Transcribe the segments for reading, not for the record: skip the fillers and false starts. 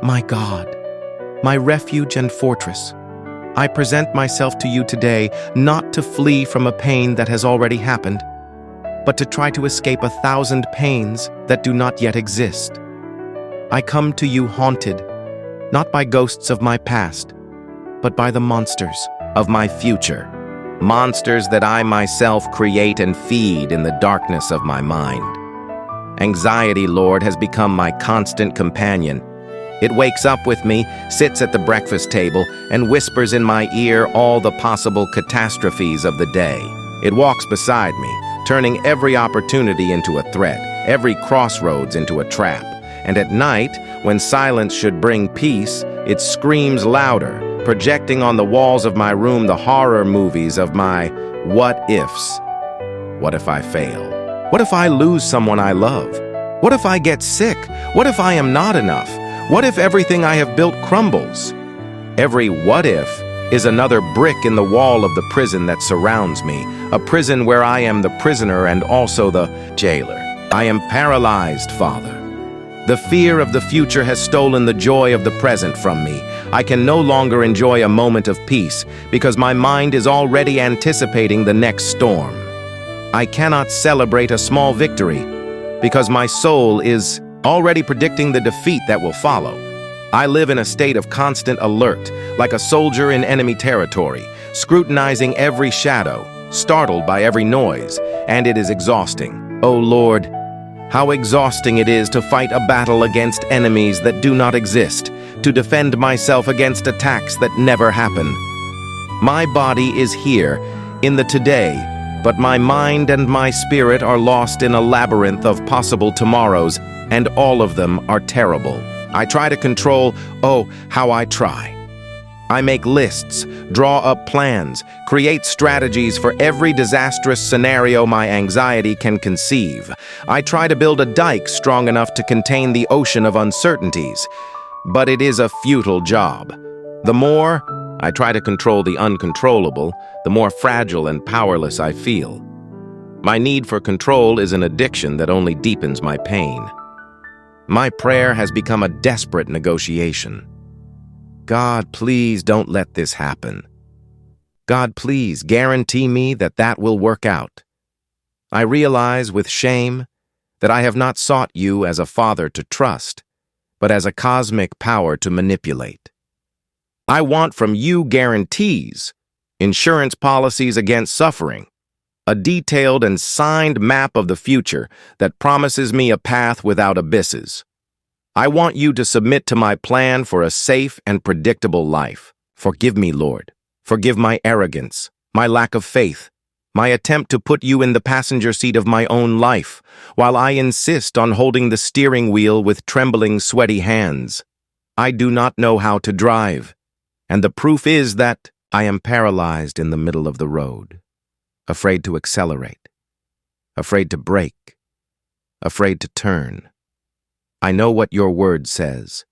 My God, my refuge and fortress, I present myself to you today not to flee from a pain that has already happened, but to try to escape 1,000 pains that do not yet exist. I come to you haunted, not by ghosts of my past, but by the monsters of my future. Monsters that I myself create and feed in the darkness of my mind. Anxiety, Lord, has become my constant companion. It wakes up with me, sits at the breakfast table, and whispers in my ear all the possible catastrophes of the day. It walks beside me, turning every opportunity into a threat, every crossroads into a trap. And at night, when silence should bring peace, it screams louder, projecting on the walls of my room the horror movies of my what-ifs. What if I fail? What if I lose someone I love? What if I get sick? What if I am not enough? What if everything I have built crumbles? Every what if is another brick in the wall of the prison that surrounds me, a prison where I am the prisoner and also the jailer. I am paralyzed, Father. The fear of the future has stolen the joy of the present from me. I can no longer enjoy a moment of peace because my mind is already anticipating the next storm. I cannot celebrate a small victory because my soul is already predicting the defeat that will follow. I live in a state of constant alert, like a soldier in enemy territory, scrutinizing every shadow, startled by every noise, and it is exhausting. Oh Lord, how exhausting it is to fight a battle against enemies that do not exist, to defend myself against attacks that never happen. My body is here, in the today, but my mind and my spirit are lost in a labyrinth of possible tomorrows, and all of them are terrible. I try to control, oh, how I try. I make lists, draw up plans, create strategies for every disastrous scenario my anxiety can conceive. I try to build a dike strong enough to contain the ocean of uncertainties. But it is a futile job. The more I try to control the uncontrollable, the more fragile and powerless I feel. My need for control is an addiction that only deepens my pain. My prayer has become a desperate negotiation. God, please don't let this happen. God, please guarantee me that that will work out. I realize with shame that I have not sought you as a father to trust, but as a cosmic power to manipulate. I want from you guarantees, insurance policies against suffering, a detailed and signed map of the future that promises me a path without abysses. I want you to submit to my plan for a safe and predictable life. Forgive me, Lord. Forgive my arrogance, my lack of faith, my attempt to put you in the passenger seat of my own life, while I insist on holding the steering wheel with trembling, sweaty hands. I do not know how to drive, and the proof is that I am paralyzed in the middle of the road, afraid to accelerate, afraid to brake, afraid to turn. I know what your word says.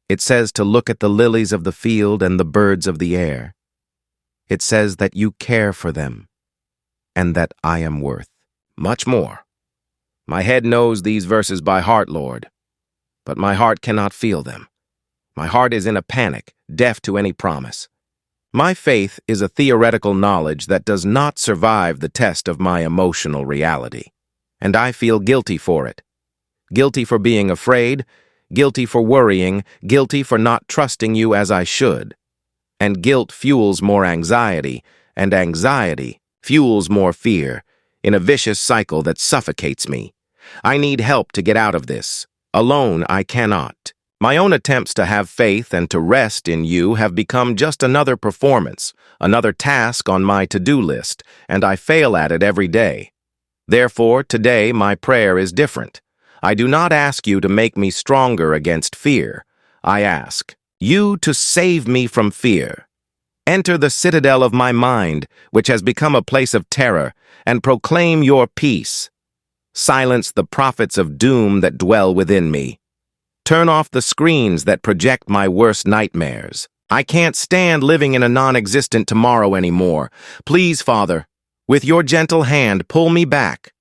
It says to look at the lilies of the field and the birds of the air. It says that you care for them, and that I am worth much more. My head knows these verses by heart, Lord, but my heart cannot feel them. My heart is in a panic, deaf to any promise. My faith is a theoretical knowledge that does not survive the test of my emotional reality, and I feel guilty for it. Guilty for being afraid, guilty for worrying, guilty for not trusting you as I should. And guilt fuels more anxiety, and anxiety fuels more fear, in a vicious cycle that suffocates me. I need help to get out of this. Alone, I cannot. My own attempts to have faith and to rest in you have become just another performance, another task on my to-do list, and I fail at it every day. Therefore, today my prayer is different. I do not ask you to make me stronger against fear. I ask you to save me from fear. Enter the citadel of my mind, which has become a place of terror, and proclaim your peace. Silence the prophets of doom that dwell within me. Turn off the screens that project my worst nightmares. I can't stand living in a non-existent tomorrow anymore. Please, Father, with your gentle hand, pull me back.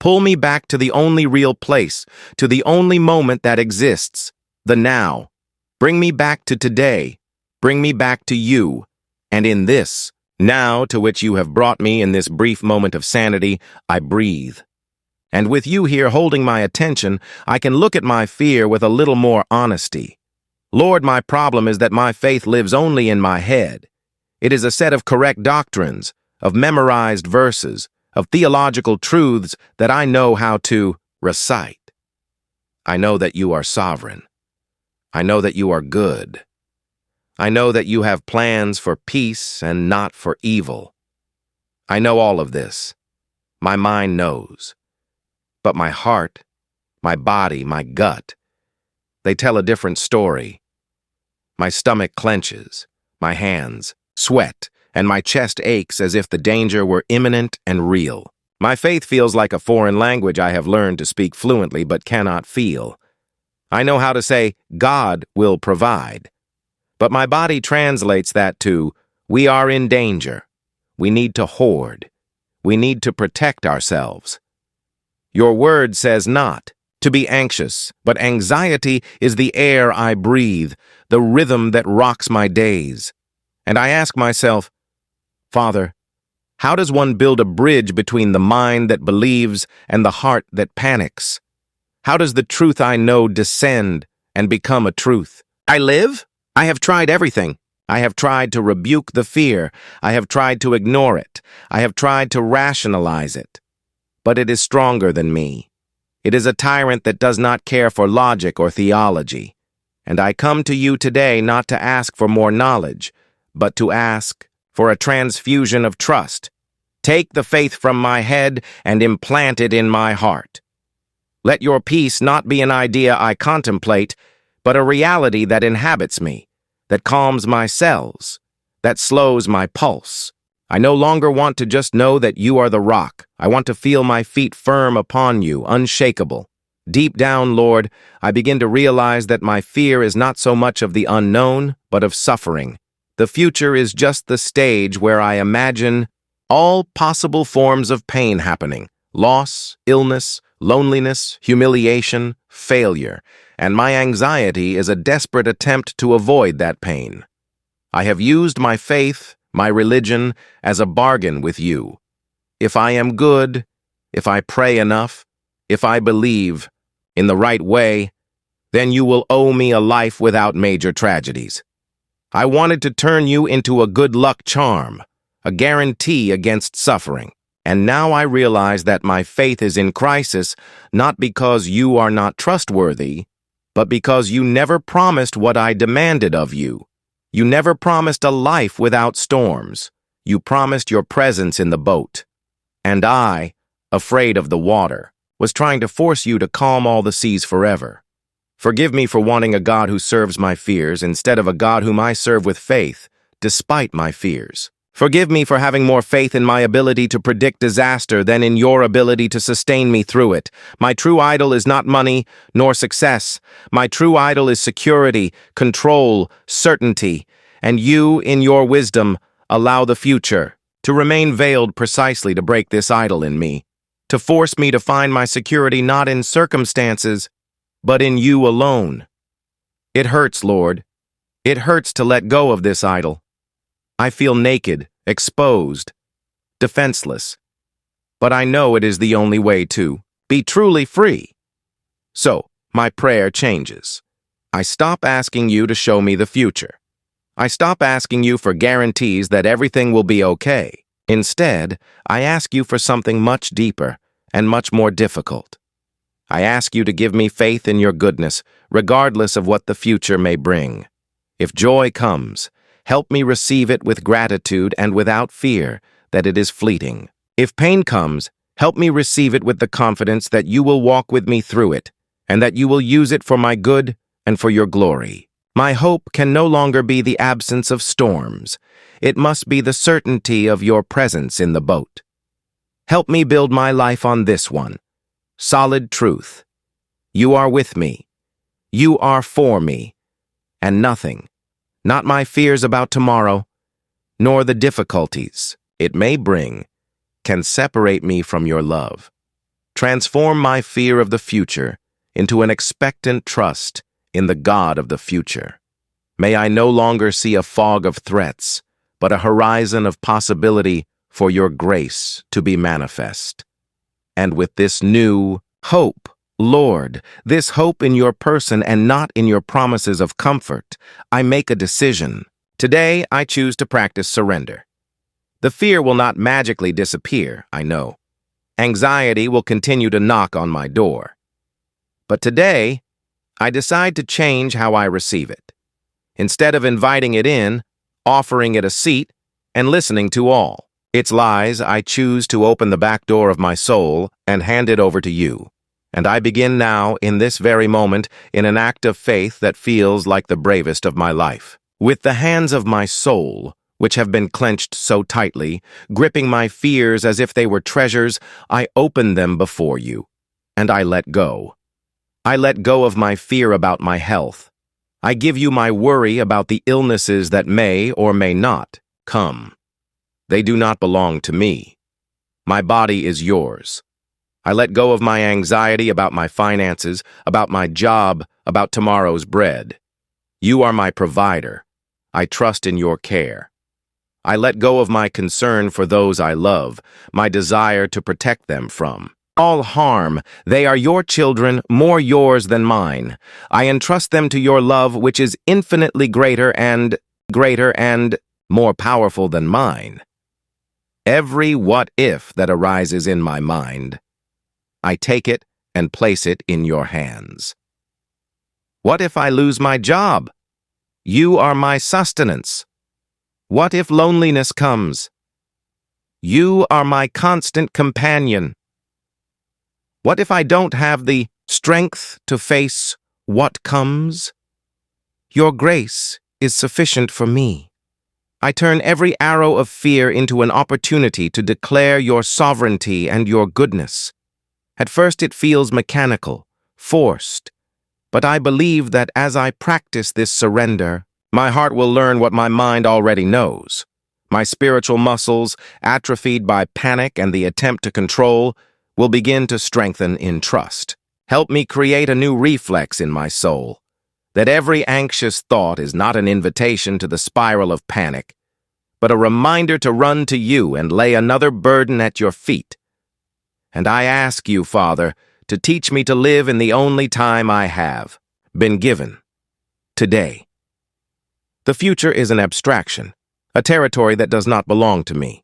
Pull me back to the only real place, to the only moment that exists, the now. Bring me back to today. Bring me back to you. And in this, now to which you have brought me in this brief moment of sanity, I breathe. And with you here holding my attention, I can look at my fear with a little more honesty. Lord, my problem is that my faith lives only in my head. It is a set of correct doctrines, of memorized verses, of theological truths that I know how to recite. I know that you are sovereign. I know that you are good. I know that you have plans for peace and not for evil. I know all of this. My mind knows. But my heart, my body, my gut, they tell a different story. My stomach clenches, my hands sweat, and my chest aches as if the danger were imminent and real. My faith feels like a foreign language I have learned to speak fluently but cannot feel. I know how to say, God will provide. But my body translates that to, we are in danger. We need to hoard. We need to protect ourselves. Your word says not to be anxious, but anxiety is the air I breathe, the rhythm that rocks my days. And I ask myself, Father, how does one build a bridge between the mind that believes and the heart that panics? How does the truth I know descend and become a truth? I live? I have tried everything. I have tried to rebuke the fear. I have tried to ignore it. I have tried to rationalize it. But it is stronger than me. It is a tyrant that does not care for logic or theology. And I come to you today not to ask for more knowledge, but to ask for a transfusion of trust. Take the faith from my head and implant it in my heart. Let your peace not be an idea I contemplate, but a reality that inhabits me, that calms my cells, that slows my pulse. I no longer want to just know that you are the rock. I want to feel my feet firm upon you, unshakable. Deep down, Lord, I begin to realize that my fear is not so much of the unknown, but of suffering. The future is just the stage where I imagine all possible forms of pain happening: loss, illness, loneliness, humiliation, failure. And my anxiety is a desperate attempt to avoid that pain. I have used my faith, my religion, as a bargain with you. If I am good, if I pray enough, if I believe in the right way, then you will owe me a life without major tragedies. I wanted to turn you into a good luck charm, a guarantee against suffering. And now I realize that my faith is in crisis, not because you are not trustworthy, but because you never promised what I demanded of you. You never promised a life without storms. You promised your presence in the boat. And I, afraid of the water, was trying to force you to calm all the seas forever. Forgive me for wanting a God who serves my fears instead of a God whom I serve with faith, despite my fears. Forgive me for having more faith in my ability to predict disaster than in your ability to sustain me through it. My true idol is not money nor success. My true idol is security, control, certainty. And you, in your wisdom, allow the future to remain veiled precisely to break this idol in me, to force me to find my security not in circumstances, but in you alone. It hurts, Lord. It hurts to let go of this idol. I feel naked, exposed, defenseless. But I know it is the only way to be truly free. So, my prayer changes. I stop asking you to show me the future. I stop asking you for guarantees that everything will be okay. Instead, I ask you for something much deeper and much more difficult. I ask you to give me faith in your goodness, regardless of what the future may bring. If joy comes, help me receive it with gratitude and without fear that it is fleeting. If pain comes, help me receive it with the confidence that you will walk with me through it, and that you will use it for my good and for your glory. My hope can no longer be the absence of storms. It must be the certainty of your presence in the boat. Help me build my life on this one. Solid truth. You are with me. You are for me. And nothing, not my fears about tomorrow, nor the difficulties it may bring, can separate me from your love. Transform my fear of the future into an expectant trust in the God of the future. May I no longer see a fog of threats, but a horizon of possibility for your grace to be manifest. And with this new hope, Lord, this hope in your person and not in your promises of comfort, I make a decision. Today, I choose to practice surrender. The fear will not magically disappear, I know. Anxiety will continue to knock on my door. But today, I decide to change how I receive it. Instead of inviting it in, offering it a seat, and listening to all its lies, I choose to open the back door of my soul and hand it over to you. And I begin now, in this very moment, in an act of faith that feels like the bravest of my life. With the hands of my soul, which have been clenched so tightly, gripping my fears as if they were treasures, I open them before you, and I let go. I let go of my fear about my health. I give you my worry about the illnesses that may or may not come. They do not belong to me. My body is yours. I let go of my anxiety about my finances, about my job, about tomorrow's bread. You are my provider. I trust in your care. I let go of my concern for those I love, my desire to protect them from all harm. They are your children, more yours than mine. I entrust them to your love, which is infinitely greater and more powerful than mine. Every what if that arises in my mind, I take it and place it in your hands. What if I lose my job? You are my sustenance. What if loneliness comes? You are my constant companion. What if I don't have the strength to face what comes? Your grace is sufficient for me. I turn every arrow of fear into an opportunity to declare your sovereignty and your goodness. At first it feels mechanical, forced, but I believe that as I practice this surrender, my heart will learn what my mind already knows. My spiritual muscles, atrophied by panic and the attempt to control, will begin to strengthen in trust. Help me create a new reflex in my soul, that every anxious thought is not an invitation to the spiral of panic, but a reminder to run to you and lay another burden at your feet. And I ask you, Father, to teach me to live in the only time I have been given, today. The future is an abstraction, a territory that does not belong to me.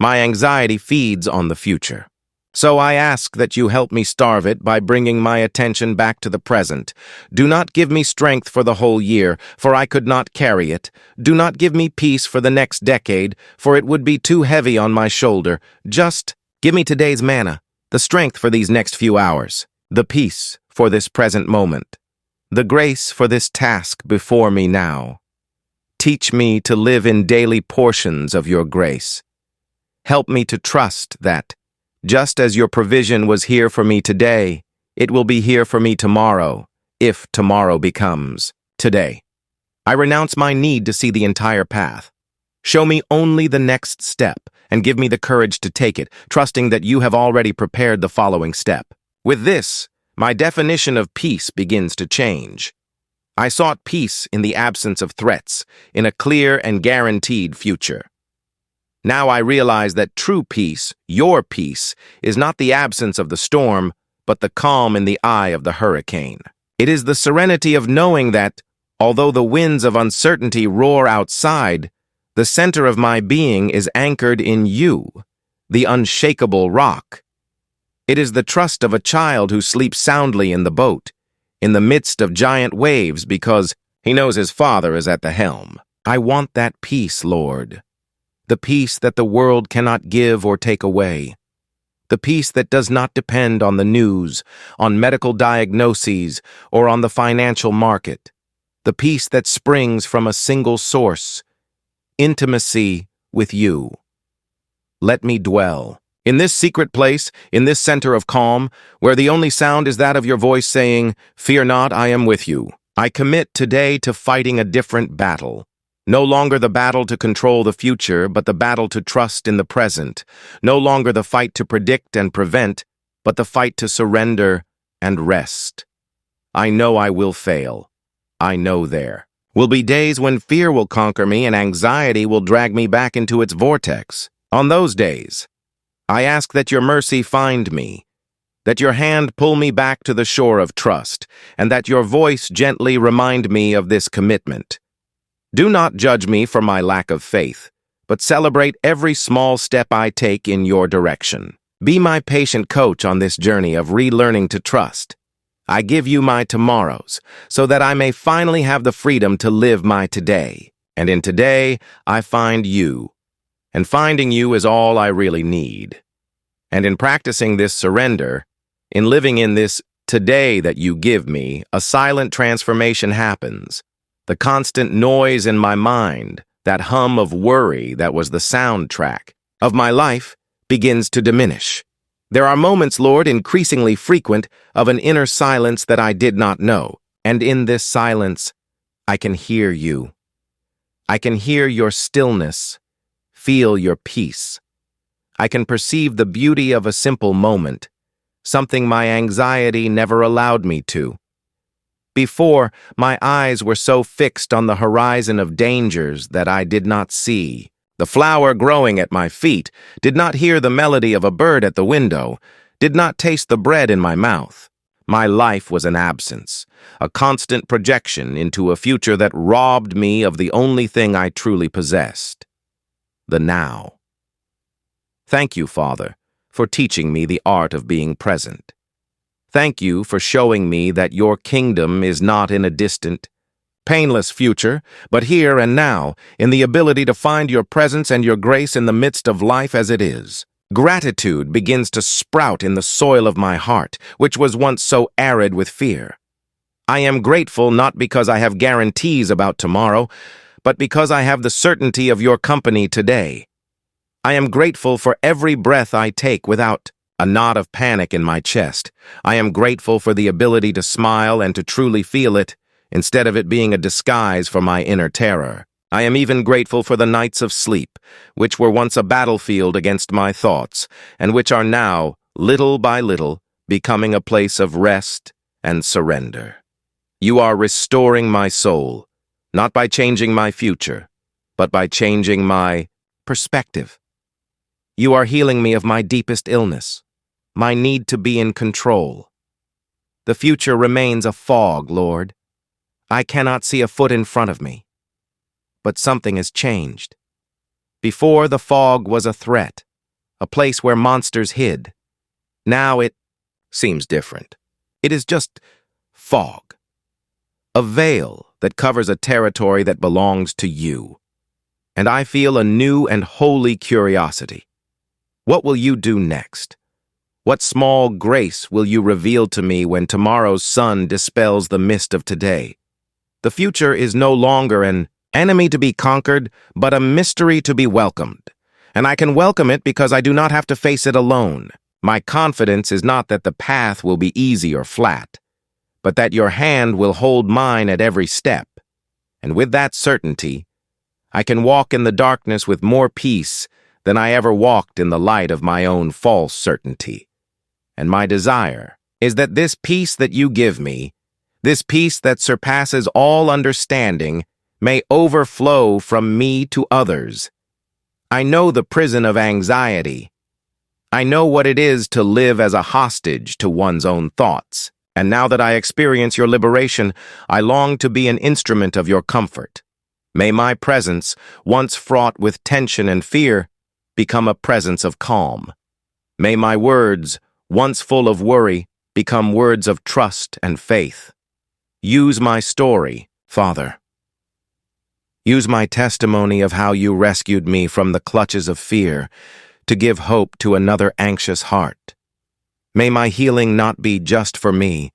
My anxiety feeds on the future. So I ask that you help me starve it by bringing my attention back to the present. Do not give me strength for the whole year, for I could not carry it. Do not give me peace for the next decade, for it would be too heavy on my shoulder. Just give me today's manna, the strength for these next few hours, the peace for this present moment, the grace for this task before me now. Teach me to live in daily portions of your grace. Help me to trust that, just as your provision was here for me today, it will be here for me tomorrow, if tomorrow becomes today. I renounce my need to see the entire path. Show me only the next step, and give me the courage to take it, trusting that you have already prepared the following step. With this, my definition of peace begins to change. I sought peace in the absence of threats, in a clear and guaranteed future. Now I realize that true peace, your peace, is not the absence of the storm, but the calm in the eye of the hurricane. It is the serenity of knowing that, although the winds of uncertainty roar outside, the center of my being is anchored in you, the unshakable rock. It is the trust of a child who sleeps soundly in the boat, in the midst of giant waves, because he knows his father is at the helm. I want that peace, Lord. The peace that the world cannot give or take away. The peace that does not depend on the news, on medical diagnoses, or on the financial market. The peace that springs from a single source, intimacy with you. Let me dwell in this secret place, in this center of calm, where the only sound is that of your voice saying, "Fear not, I am with you." I commit today to fighting a different battle. No longer the battle to control the future, but the battle to trust in the present. No longer the fight to predict and prevent, but the fight to surrender and rest. I know I will fail. I know there will be days when fear will conquer me and anxiety will drag me back into its vortex. On those days, I ask that your mercy find me, that your hand pull me back to the shore of trust, and that your voice gently remind me of this commitment. Do not judge me for my lack of faith, but celebrate every small step I take in your direction. Be my patient coach on this journey of relearning to trust. I give you my tomorrows, so that I may finally have the freedom to live my today. And in today, I find you. And finding you is all I really need. And in practicing this surrender, in living in this today that you give me, a silent transformation happens. The constant noise in my mind, that hum of worry that was the soundtrack of my life, begins to diminish. There are moments, Lord, increasingly frequent, of an inner silence that I did not know. And in this silence, I can hear you. I can hear your stillness, feel your peace. I can perceive the beauty of a simple moment, something my anxiety never allowed me to. Before, my eyes were so fixed on the horizon of dangers that I did not see the flower growing at my feet, did not hear the melody of a bird at the window, did not taste the bread in my mouth. My life was an absence, a constant projection into a future that robbed me of the only thing I truly possessed, the now. Thank you, Father, for teaching me the art of being present. Thank you for showing me that your kingdom is not in a distant, painless future, but here and now, in the ability to find your presence and your grace in the midst of life as it is. Gratitude begins to sprout in the soil of my heart, which was once so arid with fear. I am grateful not because I have guarantees about tomorrow, but because I have the certainty of your company today. I am grateful for every breath I take without a knot of panic in my chest. I am grateful for the ability to smile and to truly feel it, instead of it being a disguise for my inner terror. I am even grateful for the nights of sleep, which were once a battlefield against my thoughts, and which are now, little by little, becoming a place of rest and surrender. You are restoring my soul, not by changing my future, but by changing my perspective. You are healing me of my deepest illness, my need to be in control. The future remains a fog, Lord. I cannot see a foot in front of me. But something has changed. Before, the fog was a threat, a place where monsters hid. Now it seems different. It is just fog, a veil that covers a territory that belongs to you. And I feel a new and holy curiosity. What will you do next? What small grace will you reveal to me when tomorrow's sun dispels the mist of today? The future is no longer an enemy to be conquered, but a mystery to be welcomed. And I can welcome it because I do not have to face it alone. My confidence is not that the path will be easy or flat, but that your hand will hold mine at every step. And with that certainty, I can walk in the darkness with more peace than I ever walked in the light of my own false certainty. And my desire is that this peace that you give me, this peace that surpasses all understanding, may overflow from me to others. I know the prison of anxiety. I know what it is to live as a hostage to one's own thoughts. And now that I experience your liberation, I long to be an instrument of your comfort. May my presence, once fraught with tension and fear, become a presence of calm. May my words, once full of worry, become words of trust and faith. Use my story, Father. Use my testimony of how you rescued me from the clutches of fear to give hope to another anxious heart. May my healing not be just for me,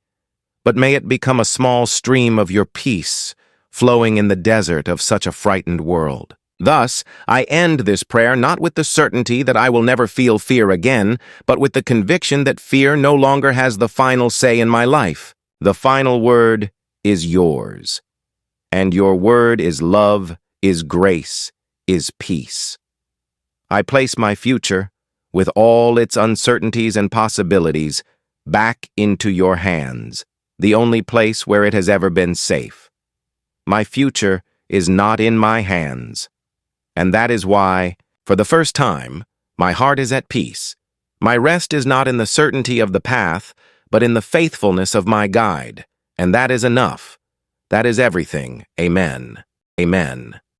but may it become a small stream of your peace flowing in the desert of such a frightened world. Thus, I end this prayer not with the certainty that I will never feel fear again, but with the conviction that fear no longer has the final say in my life. The final word is yours. And your word is love, is grace, is peace. I place my future, with all its uncertainties and possibilities, back into your hands, the only place where it has ever been safe. my future is not in my hands. And that is why, for the first time, my heart is at peace. My rest is not in the certainty of the path, but in the faithfulness of my guide. And that is enough. That is everything. Amen. Amen.